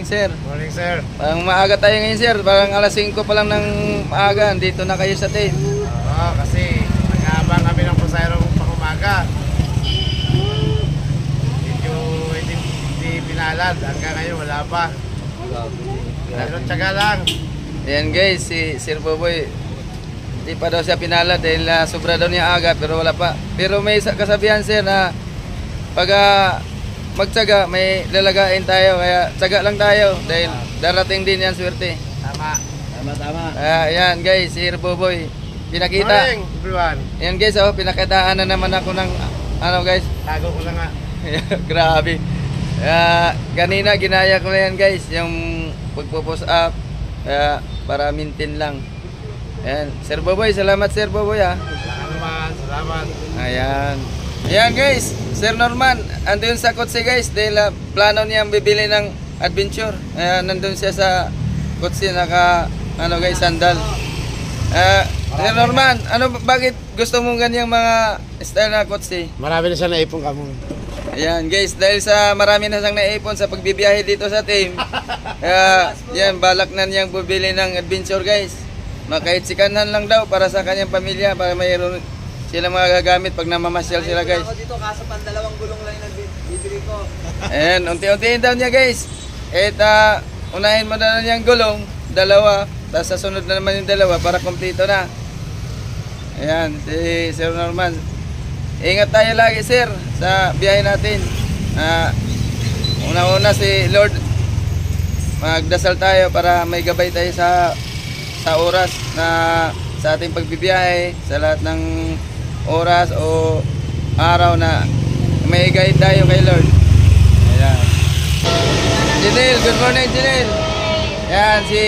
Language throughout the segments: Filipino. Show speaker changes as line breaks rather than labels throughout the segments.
Sir.
Morning, sir.
Parang maaga tayo ngayon, sir. Parang alas 5 pa lang ng maaga. Dito na kayo sa team.
Oo, kasi nag-aabang kami ng pasayro pang umaga. Medyo hindi pinalad. Hanggang ngayon wala pa. Pero tsaga lang.
Ayan guys, si Sir Boboy. Hindi pa daw siya pinala dahil sobra daw niya aga pero wala pa. Pero may kasabihan, sir, na pag magtsaga, may lalagain tayo. Kaya tsaga lang tayo dahil darating din yan, swerte.
Tama. Tama.
Ayan guys, si Sir Boboy. Pinakita.
Morning, everyone.
Ayan guys, oh, pinakitaan na naman ako ng ano guys.
Tago ko lang nga.
Grabe. Kanina ginaya ko na yan guys, yung pagpo-post up para maintain lang. Ayan, Sir Boboy, salamat Sir Boboy ha.
Salamat.
Ayan. Ayan guys, Sir Norman, andun sa kotse guys, dahil plano niyang bibili ng adventure. Nandun siya sa kotse, naka ano guys, sandal. Sir Norman, bakit gusto mong ganyang mga style na kotse?
Marami na siya naipong kamo.
Ayan guys, dahil sa marami na siyang naipon sa pagbibiyahe dito sa team, yan, balak na niyang bubili ng adventure guys. Kahit sikanan lang daw para sa kanyang pamilya, para mayroon sila mga gagamit pag namamasyal sila guys.
Ako dito kaso pang dalawang gulong lang yung bibili ko.
Ayan, unti-untiin daw niya guys. Unahin mo na niyang gulong, dalawa, tapos sa sunod na naman yung dalawa para kompleto na. Ayan, si Sir Norman. Ingat tayo lagi sir sa biyahe natin. Una-una si Lord, magdasal tayo para may gabay tayo sa oras na sa ating pagbibiyahe, sa lahat ng oras o araw na may guide tayo kay Lord. Ayan. Janelle, good morning Janelle. Ayan si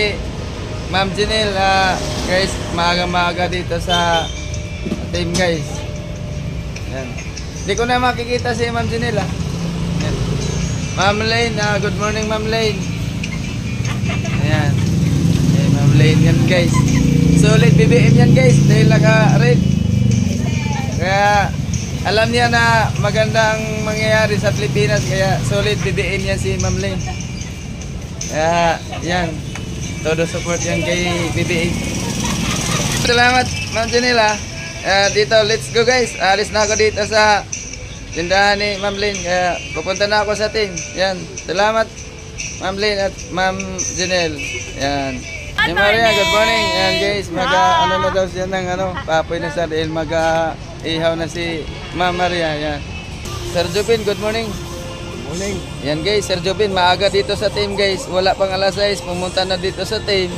Ma'am Janelle, guys, maaga-maaga dito sa team guys. Ayan. Hindi ko na makikita si Ma'am Janelle Ayan. Ma'am Lane, good morning Ma'am Lane. Ayan. Ma'am Lane yan guys. Solid BBM yan guys dahil naka-red. Kaya alam niya na magandang mangyayari sa Pilipinas, kaya solid BBM yan si Ma'am Lane. Kaya yan, todo support yan kay BBM. Salamat Ma'am Janela. Dito, let's go guys. Alis na ako dito sa tindahan ni Ma'am Lane. Kaya pupunta na ako sa team. Yan, salamat Ma'am Lane at Ma'am Janelle. Yan. Hey Maria, good morning. Yan guys, ano na daw siya ng papoy na sa dahil ihaw na si Ma'am Maria. Yan. Sir Jupin, good morning.
Morning.
Yan guys, Sir Jupin, maaga dito sa team guys. Wala pang alas 6, pumunta na dito sa team.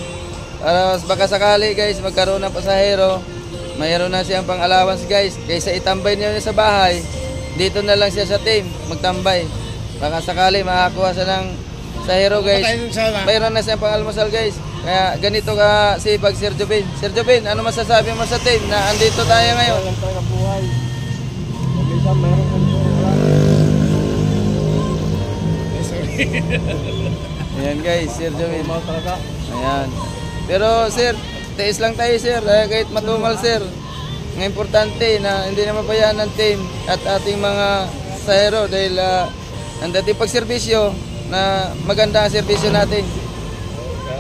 Para baka sakali guys, magkaroon ng pasahero. Mayroon na siyang pang allowance guys. Kaysa itambay niya sa bahay, dito na lang siya sa team, magtambay. Baka sakali makakuha siya ng pasahero guys. Mayroon na siyang pang almusal guys. Kaya ganito ka sipag Sir Jobin. Sir Jobin, ano masasabi mo sa team na andito tayo ngayon?
Walang talaga buhay. Minsan meron kang
Ayan guys, Sir Jobin.
talaga.
Ayan. Pero sir, tiis lang tayo sir. Kahit matumal sir. Ang importante na hindi na mabayaan ng team at ating mga pasahero dahil ang dating pagserbisyo na maganda ang serbisyo natin.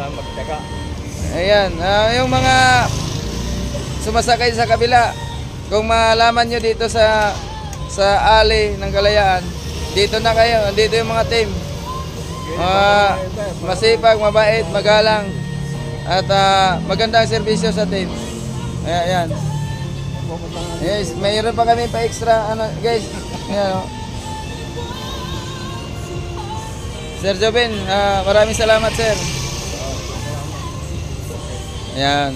Magtaka.
Ayan, yung mga sumasakay sa kabila, kung malaman nyo dito sa alley ng Kalayaan, dito na kayo, dito yung mga team. Masipag, mabait, magalang, at maganda ang serbisyo sa team. Ayan. Yes, mayroon pa kami pa extra, guys. Ayan, Sir Jobin, maraming salamat sir. Ayan.